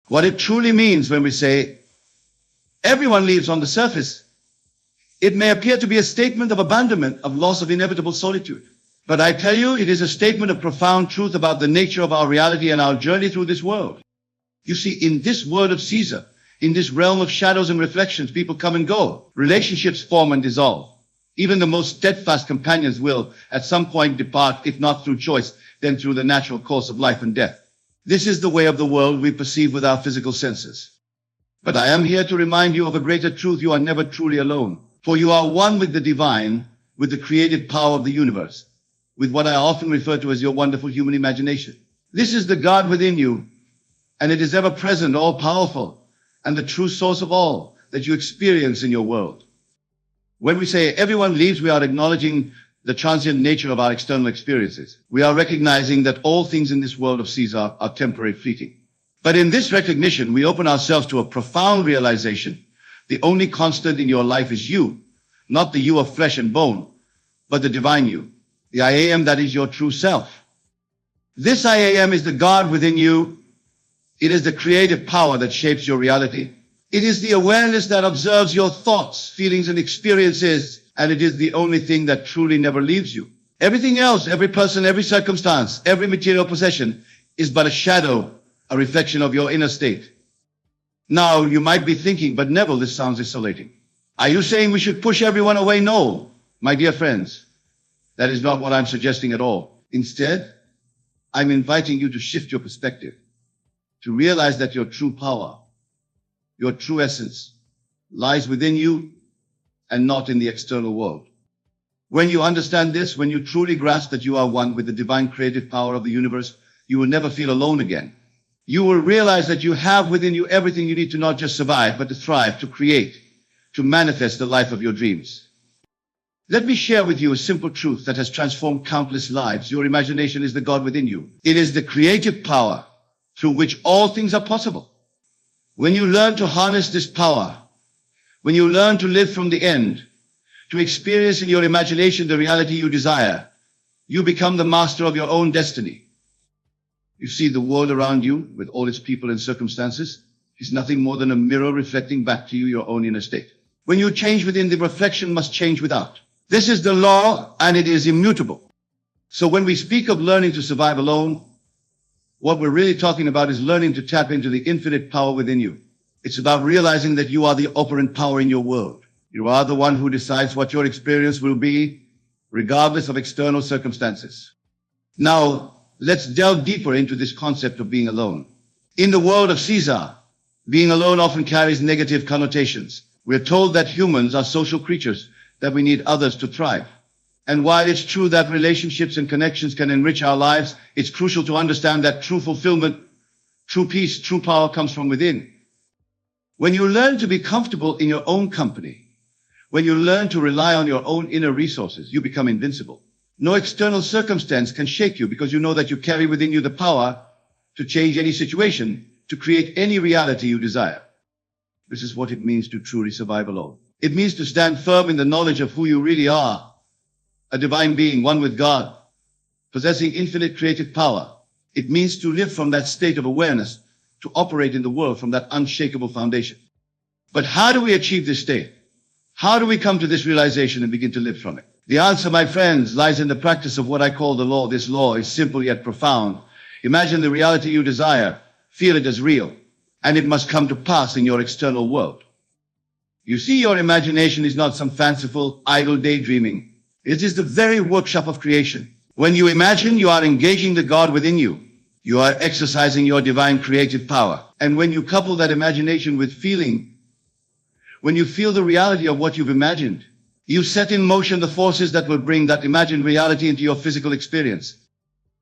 What it truly means when we say everyone leaves on the surface, it may appear to be a statement of abandonment, of loss, of inevitable solitude. But I tell you, it is a statement of profound truth about the nature of our reality and our journey through this world. You see, in this world of Caesar, in this realm of shadows and reflections, people come and go. Relationships form and dissolve. Even the most steadfast companions will, at some point, depart, if not through choice, then through the natural course of life and death. This is the way of the world we perceive with our physical senses. But I am here to remind you of a greater truth. You are never truly alone. For you are one with the divine, with the creative power of the universe, with what I often refer to as your wonderful human imagination. This is the God within you, and it is ever present, all-powerful, and the true source of all that you experience in your world. When we say everyone leaves, we are acknowledging the transient nature of our external experiences. We are recognizing that all things in this world of Caesar are temporary, fleeting. But in this recognition, we open ourselves to a profound realization. The only constant in your life is you, not the you of flesh and bone, but the divine you, the I am that is your true self. This I am is the God within you. It is the creative power that shapes your reality. It is the awareness that observes your thoughts, feelings, and experiences, and it is the only thing that truly never leaves you. Everything else, every person, every circumstance, every material possession is but a shadow, a reflection of your inner state. Now, you might be thinking, but Neville, this sounds isolating. Are you saying we should push everyone away? No, my dear friends, that is not what I'm suggesting at all. Instead, I'm inviting you to shift your perspective, to realize that your true power, your true essence, lies within you and not in the external world. When you understand this, when you truly grasp that you are one with the divine creative power of the universe, you will never feel alone again. You will realize that you have within you everything you need to not just survive, but to thrive, to create, to manifest the life of your dreams. Let me share with you a simple truth that has transformed countless lives. Your imagination is the God within you. It is the creative power through which all things are possible. When you learn to harness this power, when you learn to live from the end, to experience in your imagination the reality you desire, you become the master of your own destiny. You see, the world around you, with all its people and circumstances, is nothing more than a mirror reflecting back to you your own inner state. When you change within, the reflection must change without. This is the law, and it is immutable. So when we speak of learning to survive alone, what we're really talking about is learning to tap into the infinite power within you. It's about realizing that you are the operant power in your world. You are the one who decides what your experience will be, regardless of external circumstances. Now, let's delve deeper into this concept of being alone. In the world of Caesar, being alone often carries negative connotations. We're told that humans are social creatures, that we need others to thrive. And while it's true that relationships and connections can enrich our lives, it's crucial to understand that true fulfillment, true peace, true power comes from within. When you learn to be comfortable in your own company, when you learn to rely on your own inner resources, you become invincible. No external circumstance can shake you because you know that you carry within you the power to change any situation, to create any reality you desire. This is what it means to truly survive alone. It means to stand firm in the knowledge of who you really are, a divine being, one with God, possessing infinite creative power. It means to live from that state of awareness, to operate in the world from that unshakable foundation. But how do we achieve this state? How do we come to this realization and begin to live from it? The answer, my friends, lies in the practice of what I call the law. This law is simple yet profound. Imagine the reality you desire, feel it as real, and it must come to pass in your external world. You see, your imagination is not some fanciful, idle daydreaming. It is the very workshop of creation. When you imagine, you are engaging the God within you. You are exercising your divine creative power. And when you couple that imagination with feeling, when you feel the reality of what you've imagined, you set in motion the forces that will bring that imagined reality into your physical experience.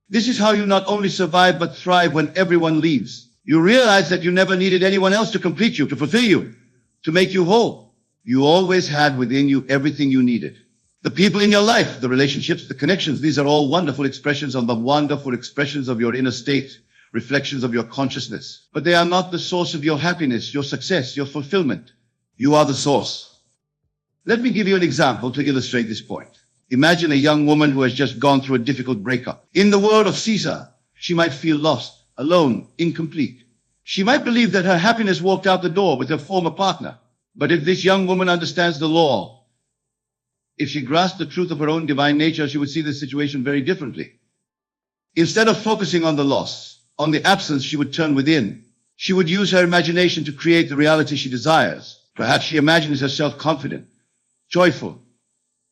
This is how you not only survive but thrive when everyone leaves. You realize that you never needed anyone else to complete you, to fulfill you, to make you whole. You always had within you everything you needed. The people in your life, the relationships, the connections, these are all wonderful expressions of your inner state, reflections of your consciousness. But they are not the source of your happiness, your success, your fulfillment. You are the source. Let me give you an example to illustrate this point. Imagine a young woman who has just gone through a difficult breakup. In the world of Caesar, she might feel lost, alone, incomplete. She might believe that her happiness walked out the door with her former partner. But if this young woman understands the law, if she grasped the truth of her own divine nature, she would see the situation very differently. Instead of focusing on the loss, on the absence, she would turn within. She would use her imagination to create the reality she desires. Perhaps she imagines herself confident, joyful,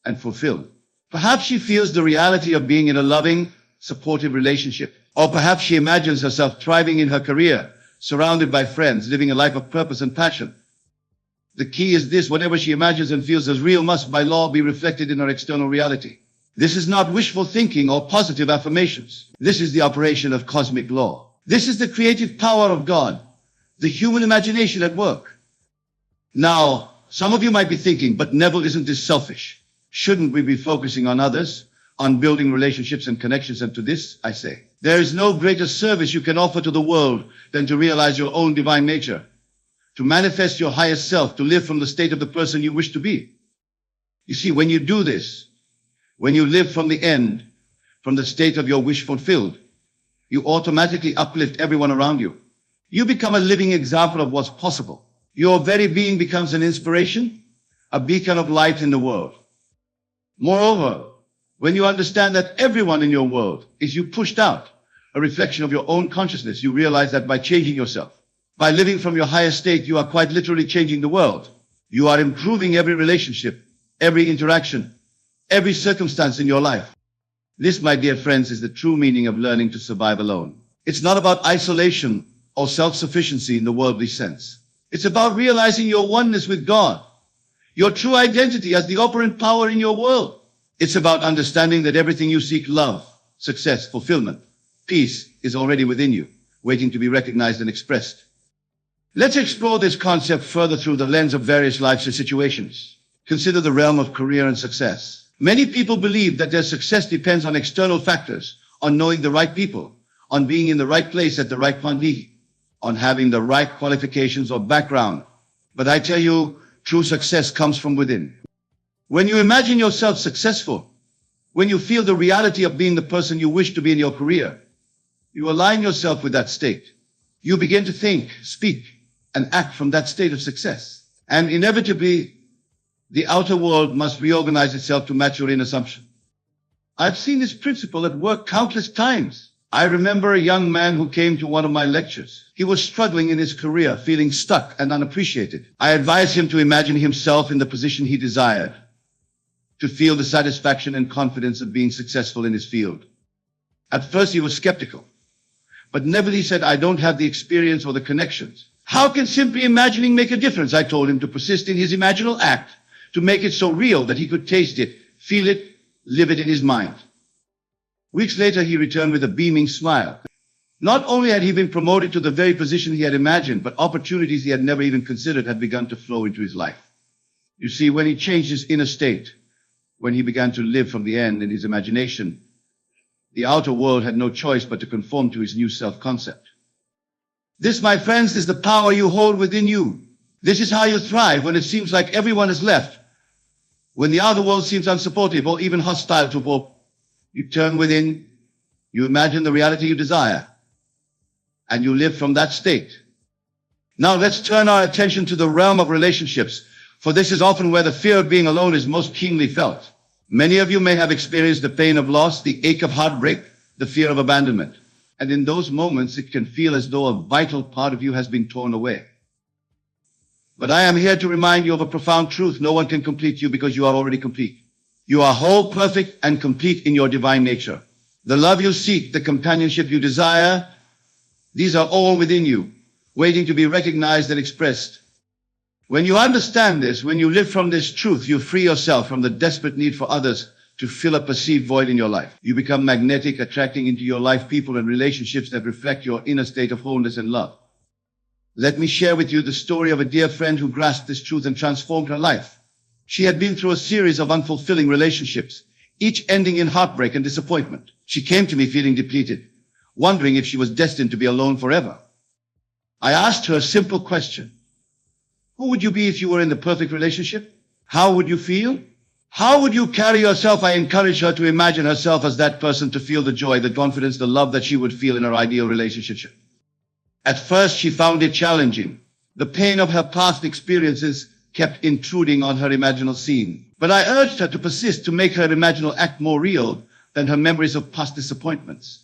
and fulfilled. Perhaps she feels the reality of being in a loving, supportive relationship. Or perhaps she imagines herself thriving in her career, surrounded by friends, living a life of purpose and passion. The key is this: whatever she imagines and feels as real must by law be reflected in her external reality. This is not wishful thinking or positive affirmations. This is the operation of cosmic law. This is the creative power of God, the human imagination at work. Now, some of you might be thinking, but Neville, isn't this selfish? Shouldn't we be focusing on others, on building relationships and connections? And to this, I say, there is no greater service you can offer to the world than to realize your own divine nature, to manifest your highest self, to live from the state of the person you wish to be. You see, when you do this, when you live from the end, from the state of your wish fulfilled, you automatically uplift everyone around you. You become a living example of what's possible. Your very being becomes an inspiration, a beacon of light in the world. Moreover, when you understand that everyone in your world is you pushed out, a reflection of your own consciousness, you realize that by changing yourself, by living from your higher state, you are quite literally changing the world. You are improving every relationship, every interaction, every circumstance in your life. This, my dear friends, is the true meaning of learning to survive alone. It's not about isolation or self-sufficiency in the worldly sense. It's about realizing your oneness with God, your true identity as the operant power in your world. It's about understanding that everything you seek, love, success, fulfillment, peace, is already within you, waiting to be recognized and expressed. Let's explore this concept further through the lens of various lives and situations. Consider the realm of career and success. Many people believe that their success depends on external factors, on knowing the right people, on being in the right place at the right point, on having the right qualifications or background. But I tell you, true success comes from within. When you imagine yourself successful, when you feel the reality of being the person you wish to be in your career, you align yourself with that state. You begin to think, speak, and act from that state of success. And inevitably, the outer world must reorganize itself to match your inner assumption. I've seen this principle at work countless times. I remember a young man who came to one of my lectures. He was struggling in his career, feeling stuck and unappreciated. I advised him to imagine himself in the position he desired, to feel the satisfaction and confidence of being successful in his field. At first he was skeptical, but never, he said, I don't have the experience or the connections. How can simply imagining make a difference? I told him to persist in his imaginal act, to make it so real that he could taste it, feel it, live it in his mind. Weeks later, he returned with a beaming smile. Not only had he been promoted to the very position he had imagined, but opportunities he had never even considered had begun to flow into his life. You see, when he changed his inner state, when he began to live from the end in his imagination, the outer world had no choice but to conform to his new self-concept. This, my friends, is the power you hold within you. This is how you thrive when it seems like everyone has left. When the outer world seems unsupportive or even hostile to hope, you turn within, you imagine the reality you desire, and you live from that state. Now let's turn our attention to the realm of relationships, for this is often where the fear of being alone is most keenly felt. Many of you may have experienced the pain of loss, the ache of heartbreak, the fear of abandonment. And in those moments, it can feel as though a vital part of you has been torn away. But I am here to remind you of a profound truth. No one can complete you because you are already complete. You are whole, perfect, and complete in your divine nature. The love you seek, the companionship you desire, these are all within you, waiting to be recognized and expressed. When you understand this, when you live from this truth, you free yourself from the desperate need for others to fill a perceived void in your life. You become magnetic, attracting into your life people and relationships that reflect your inner state of wholeness and love. Let me share with you the story of a dear friend who grasped this truth and transformed her life. She had been through a series of unfulfilling relationships, each ending in heartbreak and disappointment. She came to me feeling depleted, wondering if she was destined to be alone forever. I asked her a simple question. Who would you be if you were in the perfect relationship? How would you feel? How would you carry yourself? I encouraged her to imagine herself as that person, to feel the joy, the confidence, the love that she would feel in her ideal relationship. At first, she found it challenging. The pain of her past experiences kept intruding on her imaginal scene. But I urged her to persist to make her imaginal act more real than her memories of past disappointments.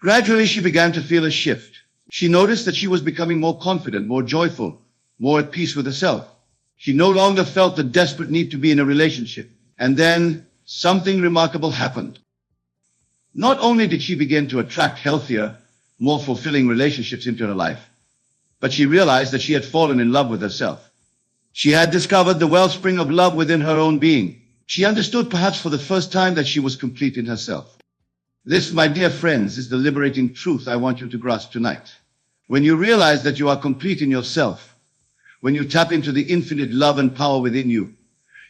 Gradually, she began to feel a shift. She noticed that she was becoming more confident, more joyful, more at peace with herself. She no longer felt the desperate need to be in a relationship. And then something remarkable happened. Not only did she begin to attract healthier, more fulfilling relationships into her life, but she realized that she had fallen in love with herself. She had discovered the wellspring of love within her own being. She understood perhaps for the first time that she was complete in herself. This, my dear friends, is the liberating truth I want you to grasp tonight. When you realize that you are complete in yourself, when you tap into the infinite love and power within you,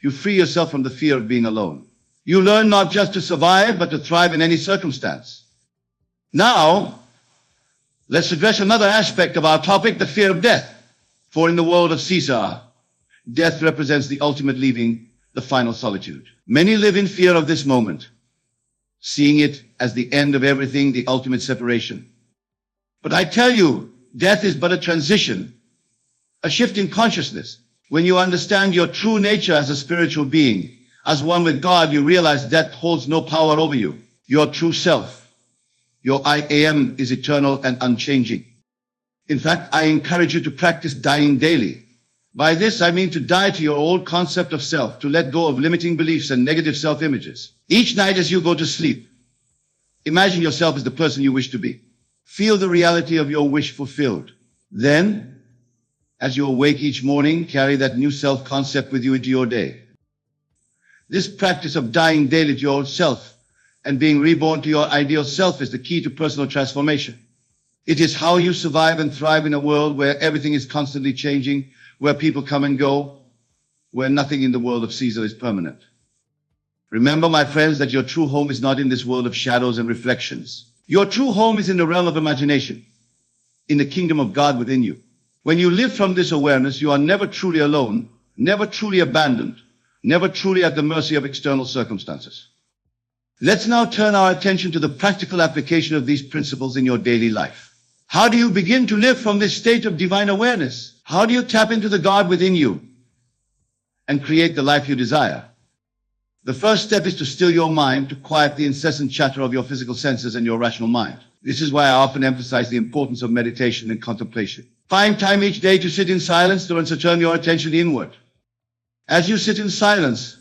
you free yourself from the fear of being alone. You learn not just to survive, but to thrive in any circumstance. Now, let's address another aspect of our topic, the fear of death. For in the world of Caesar, death represents the ultimate leaving, the final solitude. Many live in fear of this moment, seeing it as the end of everything, the ultimate separation. But I tell you, death is but a transition, a shift in consciousness. When you understand your true nature as a spiritual being, as one with God, you realize death holds no power over you. Your true self, your I am, is eternal and unchanging. In fact, I encourage you to practice dying daily. By this, I mean to die to your old concept of self, to let go of limiting beliefs and negative self-images. Each night as you go to sleep, imagine yourself as the person you wish to be. Feel the reality of your wish fulfilled. Then, as you awake each morning, carry that new self-concept with you into your day. This practice of dying daily to your old self and being reborn to your ideal self is the key to personal transformation. It is how you survive and thrive in a world where everything is constantly changing, where people come and go, where nothing in the world of Caesar is permanent. Remember, my friends, that your true home is not in this world of shadows and reflections. Your true home is in the realm of imagination, in the kingdom of God within you. When you live from this awareness, you are never truly alone, never truly abandoned, never truly at the mercy of external circumstances. Let's now turn our attention to the practical application of these principles in your daily life. How do you begin to live from this state of divine awareness? How do you tap into the God within you and create the life you desire? The first step is to still your mind, to quiet the incessant chatter of your physical senses and your rational mind. This is why I often emphasize the importance of meditation and contemplation. Find time each day to sit in silence and to turn your attention inward. As you sit in silence,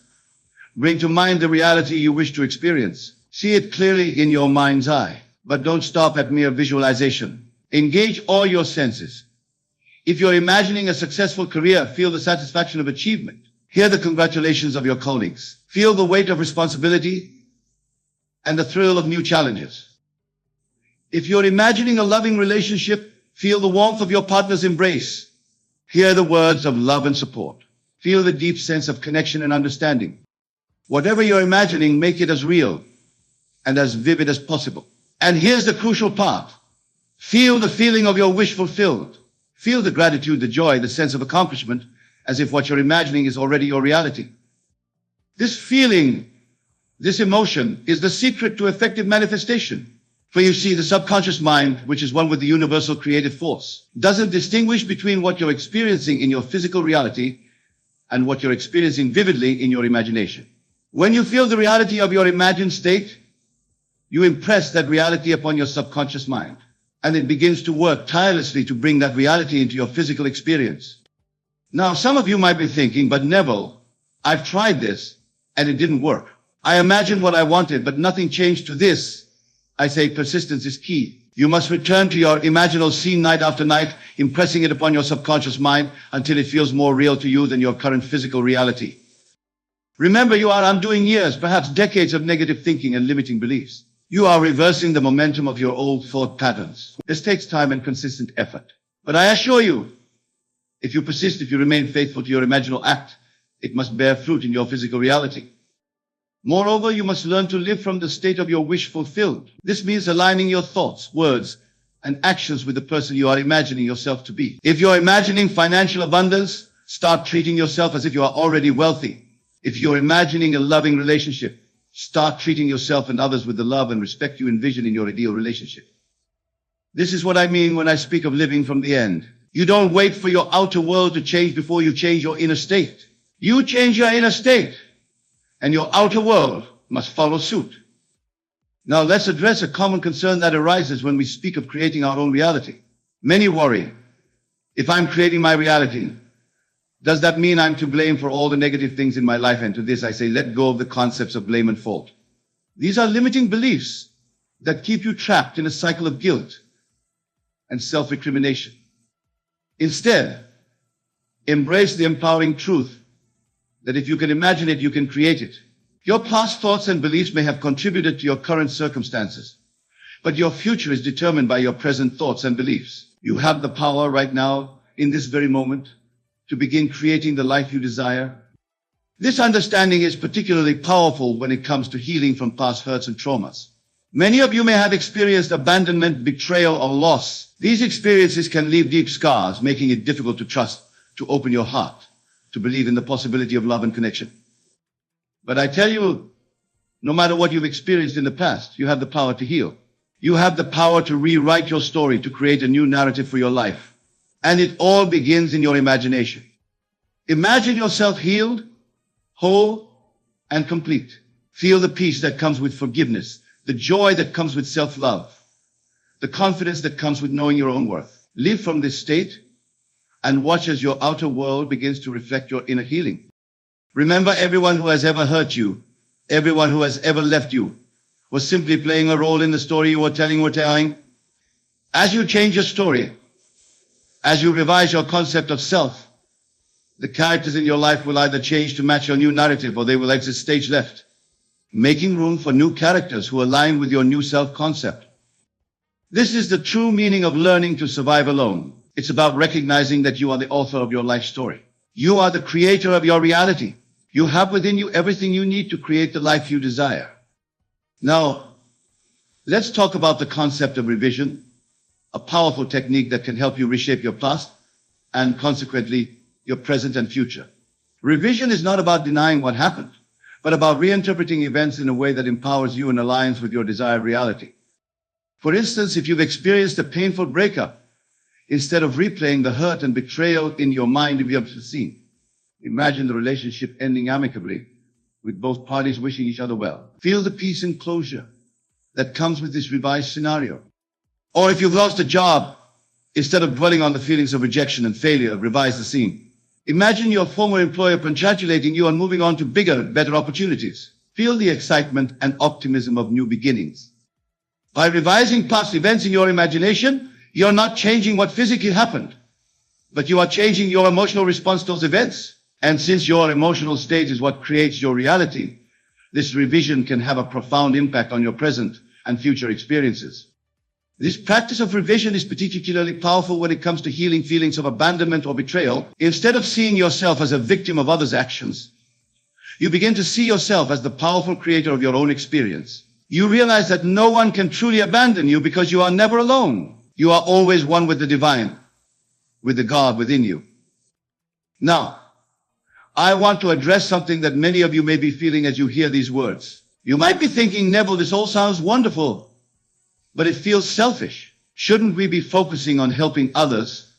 bring to mind the reality you wish to experience. See it clearly in your mind's eye, but don't stop at mere visualization. Engage all your senses. If you're imagining a successful career, feel the satisfaction of achievement. Hear the congratulations of your colleagues. Feel the weight of responsibility and the thrill of new challenges. If you're imagining a loving relationship, feel the warmth of your partner's embrace. Hear the words of love and support. Feel the deep sense of connection and understanding. Whatever you're imagining, make it as real and as vivid as possible. And here's the crucial part. Feel the feeling of your wish fulfilled. Feel the gratitude, the joy, the sense of accomplishment, as if what you're imagining is already your reality. This feeling, this emotion, is the secret to effective manifestation. For you see, the subconscious mind, which is one with the universal creative force, doesn't distinguish between what you're experiencing in your physical reality and what you're experiencing vividly in your imagination. When you feel the reality of your imagined state, you impress that reality upon your subconscious mind, and it begins to work tirelessly to bring that reality into your physical experience. Now, some of you might be thinking, but Neville, I've tried this, and it didn't work. I imagined what I wanted, but nothing changed to this. I say persistence is key. You must return to your imaginal scene night after night, impressing it upon your subconscious mind until it feels more real to you than your current physical reality. Remember, you are undoing years, perhaps decades of negative thinking and limiting beliefs. You are reversing the momentum of your old thought patterns. This takes time and consistent effort. But I assure you, if you persist, if you remain faithful to your imaginal act, it must bear fruit in your physical reality. Moreover, you must learn to live from the state of your wish fulfilled. This means aligning your thoughts, words, and actions with the person you are imagining yourself to be. If you're imagining financial abundance, start treating yourself as if you are already wealthy. If you're imagining a loving relationship, start treating yourself and others with the love and respect you envision in your ideal relationship. This is what I mean when I speak of living from the end. You don't wait for your outer world to change before you change your inner state. You change your inner state, and your outer world must follow suit. Now let's address a common concern that arises when we speak of creating our own reality. Many worry, if I'm creating my reality, does that mean I'm to blame for all the negative things in my life? And to this I say, let go of the concepts of blame and fault. These are limiting beliefs that keep you trapped in a cycle of guilt and self-recrimination. Instead, embrace the empowering truth that if you can imagine it, you can create it. Your past thoughts and beliefs may have contributed to your current circumstances, but your future is determined by your present thoughts and beliefs. You have the power right now, in this very moment, to begin creating the life you desire. This understanding is particularly powerful when it comes to healing from past hurts and traumas. Many of you may have experienced abandonment, betrayal, or loss. These experiences can leave deep scars, making it difficult to trust, to open your heart, to believe in the possibility of love and connection. But I tell you, no matter what you've experienced in the past, you have the power to heal. You have the power to rewrite your story, to create a new narrative for your life. And it all begins in your imagination. Imagine yourself healed, whole, and complete. Feel the peace that comes with forgiveness, the joy that comes with self-love, the confidence that comes with knowing your own worth. Live from this state and watch as your outer world begins to reflect your inner healing. Remember, everyone who has ever hurt you, everyone who has ever left you, was simply playing a role in the story you were telling. As you change your story, as you revise your concept of self, the characters in your life will either change to match your new narrative or they will exit stage left, making room for new characters who align with your new self-concept. This is the true meaning of learning to survive alone. It's about recognizing that you are the author of your life story. You are the creator of your reality. You have within you everything you need to create the life you desire. Now, let's talk about the concept of revision, a powerful technique that can help you reshape your past and consequently your present and future. Revision is not about denying what happened, but about reinterpreting events in a way that empowers you and aligns with your desired reality. For instance, if you've experienced a painful breakup, instead of replaying the hurt and betrayal in your mind you have seen, imagine the relationship ending amicably, with both parties wishing each other well. Feel the peace and closure that comes with this revised scenario. Or if you've lost a job, instead of dwelling on the feelings of rejection and failure, revise the scene. Imagine your former employer congratulating you on moving on to bigger, better opportunities. Feel the excitement and optimism of new beginnings. By revising past events in your imagination, you're not changing what physically happened, but you are changing your emotional response to those events. And since your emotional state is what creates your reality, this revision can have a profound impact on your present and future experiences. This practice of revision is particularly powerful when it comes to healing feelings of abandonment or betrayal. Instead of seeing yourself as a victim of others' actions, you begin to see yourself as the powerful creator of your own experience. You realize that no one can truly abandon you because you are never alone. You are always one with the divine, with the God within you. Now, I want to address something that many of you may be feeling as you hear these words. You might be thinking, Neville, this all sounds wonderful, but it feels selfish. Shouldn't we be focusing on helping others,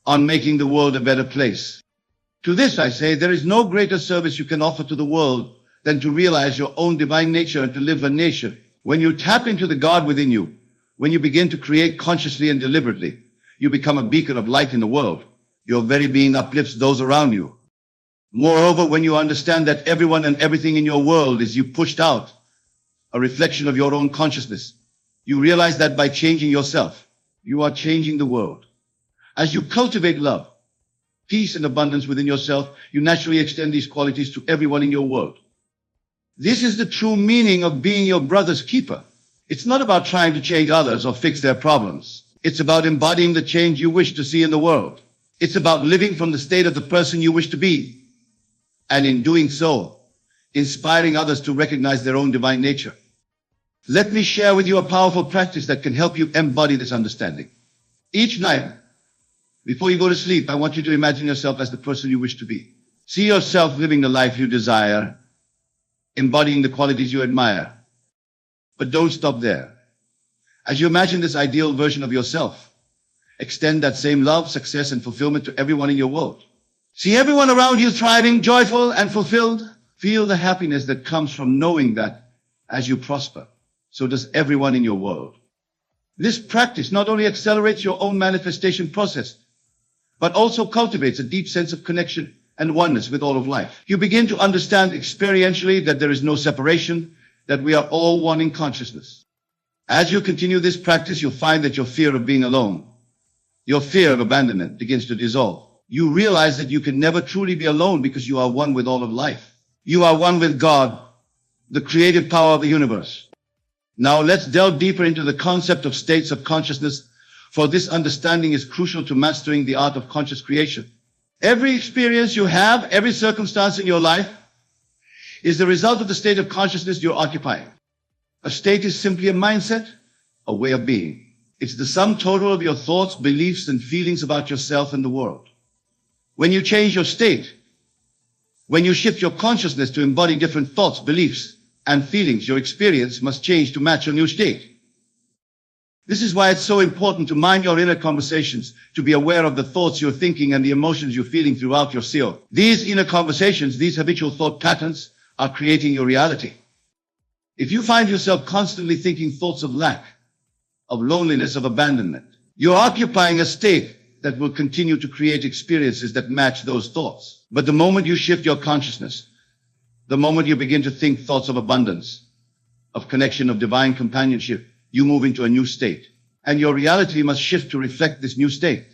on making the world a better place? To this I say, there is no greater service you can offer to the world than to realize your own divine nature and to live a nature. When you tap into the God within you, when you begin to create consciously and deliberately, you become a beacon of light in the world. Your very being uplifts those around you. Moreover, when you understand that everyone and everything in your world is you pushed out, a reflection of your own consciousness, you realize that by changing yourself, you are changing the world. As you cultivate love, peace, and abundance within yourself, you naturally extend these qualities to everyone in your world. This is the true meaning of being your brother's keeper. It's not about trying to change others or fix their problems. It's about embodying the change you wish to see in the world. It's about living from the state of the person you wish to be. And in doing so, inspiring others to recognize their own divine nature. Let me share with you a powerful practice that can help you embody this understanding. Each night, before you go to sleep, I want you to imagine yourself as the person you wish to be. See yourself living the life you desire, embodying the qualities you admire. But don't stop there. As you imagine this ideal version of yourself, extend that same love, success, and fulfillment to everyone in your world. See everyone around you thriving, joyful, and fulfilled. Feel the happiness that comes from knowing that as you prosper, so does everyone in your world. This practice not only accelerates your own manifestation process, but also cultivates a deep sense of connection and oneness with all of life. You begin to understand experientially that there is no separation, that we are all one in consciousness. As you continue this practice, you'll find that your fear of being alone, your fear of abandonment begins to dissolve. You realize that you can never truly be alone because you are one with all of life. You are one with God, the creative power of the universe. Now let's delve deeper into the concept of states of consciousness, for this understanding is crucial to mastering the art of conscious creation. Every experience you have, every circumstance in your life, is the result of the state of consciousness you're occupying. A state is simply a mindset, a way of being. It's the sum total of your thoughts, beliefs, and feelings about yourself and the world. When you change your state, when you shift your consciousness to embody different thoughts, beliefs, and feelings, your experience must change to match your new state. This is why it's so important to mind your inner conversations, to be aware of the thoughts you're thinking and the emotions you're feeling throughout your seal. These inner conversations, these habitual thought patterns, are creating your reality. If you find yourself constantly thinking thoughts of lack, of loneliness, of abandonment, you're occupying a state that will continue to create experiences that match those thoughts. But the moment you shift your consciousness, the moment you begin to think thoughts of abundance, of connection, of divine companionship, you move into a new state. And your reality must shift to reflect this new state.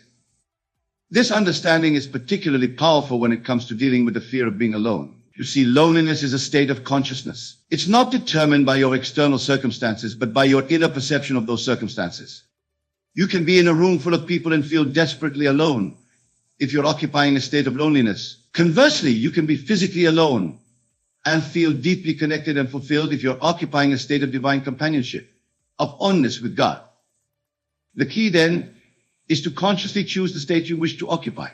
This understanding is particularly powerful when it comes to dealing with the fear of being alone. You see, loneliness is a state of consciousness. It's not determined by your external circumstances, but by your inner perception of those circumstances. You can be in a room full of people and feel desperately alone if you're occupying a state of loneliness. Conversely, you can be physically alone and feel deeply connected and fulfilled if you're occupying a state of divine companionship, of oneness with God. The key then is to consciously choose the state you wish to occupy.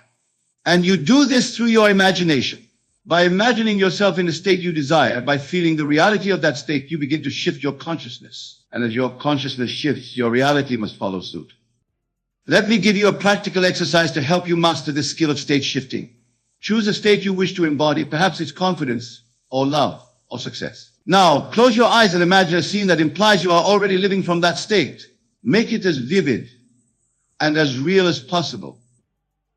And you do this through your imagination. By imagining yourself in the state you desire, by feeling the reality of that state, you begin to shift your consciousness. And as your consciousness shifts, your reality must follow suit. Let me give you a practical exercise to help you master this skill of state shifting. Choose a state you wish to embody. Perhaps it's confidence, or love, or success. Now, close your eyes and imagine a scene that implies you are already living from that state. Make it as vivid and as real as possible.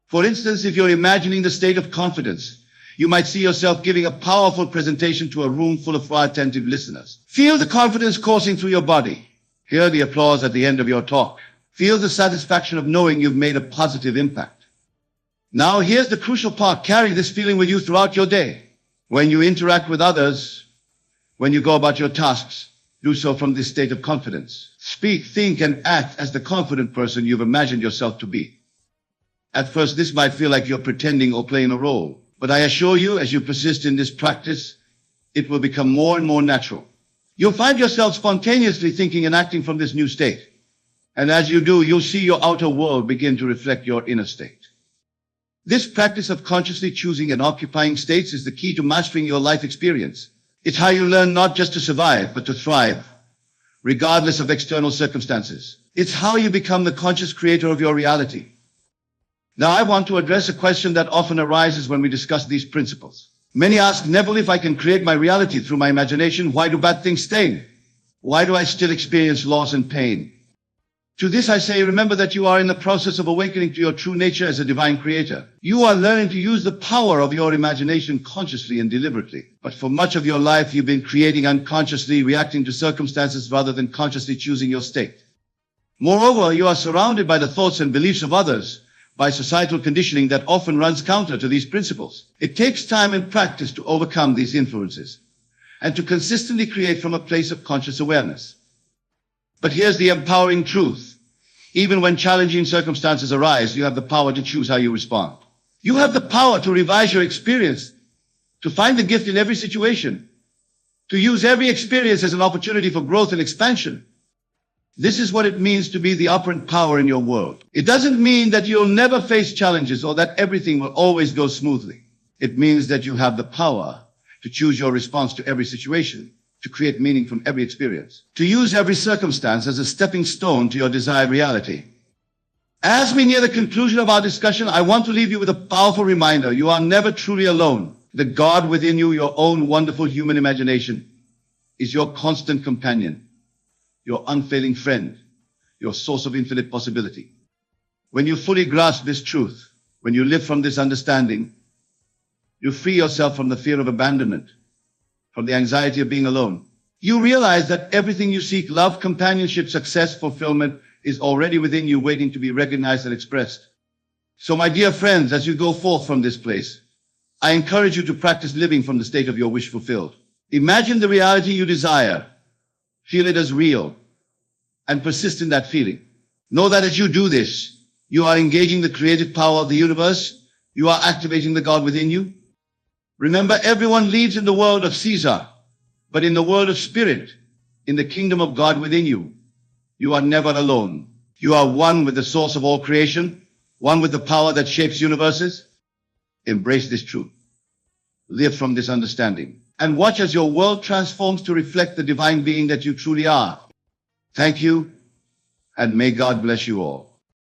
For instance, if you're imagining the state of confidence, you might see yourself giving a powerful presentation to a room full of attentive listeners. Feel the confidence coursing through your body. Hear the applause at the end of your talk. Feel the satisfaction of knowing you've made a positive impact. Now, here's the crucial part. Carry this feeling with you throughout your day. When you interact with others, when you go about your tasks, do so from this state of confidence. Speak, think, and act as the confident person you've imagined yourself to be. At first, this might feel like you're pretending or playing a role. But I assure you, as you persist in this practice, it will become more and more natural. You'll find yourself spontaneously thinking and acting from this new state. And as you do, you'll see your outer world begin to reflect your inner state. This practice of consciously choosing and occupying states is the key to mastering your life experience. It's how you learn not just to survive, but to thrive, regardless of external circumstances. It's how you become the conscious creator of your reality. Now, I want to address a question that often arises when we discuss these principles. Many ask, Neville, if I can create my reality through my imagination, why do bad things stay? Why do I still experience loss and pain? To this I say, remember that you are in the process of awakening to your true nature as a divine creator. You are learning to use the power of your imagination consciously and deliberately. But for much of your life, you've been creating unconsciously, reacting to circumstances rather than consciously choosing your state. Moreover, you are surrounded by the thoughts and beliefs of others, by societal conditioning that often runs counter to these principles. It takes time and practice to overcome these influences and to consistently create from a place of conscious awareness. But here's the empowering truth. Even when challenging circumstances arise, you have the power to choose how you respond. You have the power to revise your experience, to find the gift in every situation, to use every experience as an opportunity for growth and expansion. This is what it means to be the operant power in your world. It doesn't mean that you'll never face challenges or that everything will always go smoothly. It means that you have the power to choose your response to every situation, to create meaning from every experience, to use every circumstance as a stepping stone to your desired reality. As we near the conclusion of our discussion, I want to leave you with a powerful reminder. You are never truly alone. The God within you, your own wonderful human imagination, is your constant companion, your unfailing friend, your source of infinite possibility. When you fully grasp this truth, when you live from this understanding, you free yourself from the fear of abandonment, from the anxiety of being alone. You realize that everything you seek, love, companionship, success, fulfillment, is already within you, waiting to be recognized and expressed. So, my dear friends, as you go forth from this place, I encourage you to practice living from the state of your wish fulfilled. Imagine the reality you desire. Feel it as real and persist in that feeling. Know that as you do this, you are engaging the creative power of the universe. You are activating the God within you. Remember, everyone leads in the world of Caesar, but in the world of spirit, in the kingdom of God within you, you are never alone. You are one with the source of all creation, one with the power that shapes universes. Embrace this truth. Live from this understanding, and watch as your world transforms to reflect the divine being that you truly are. Thank you, and may God bless you all.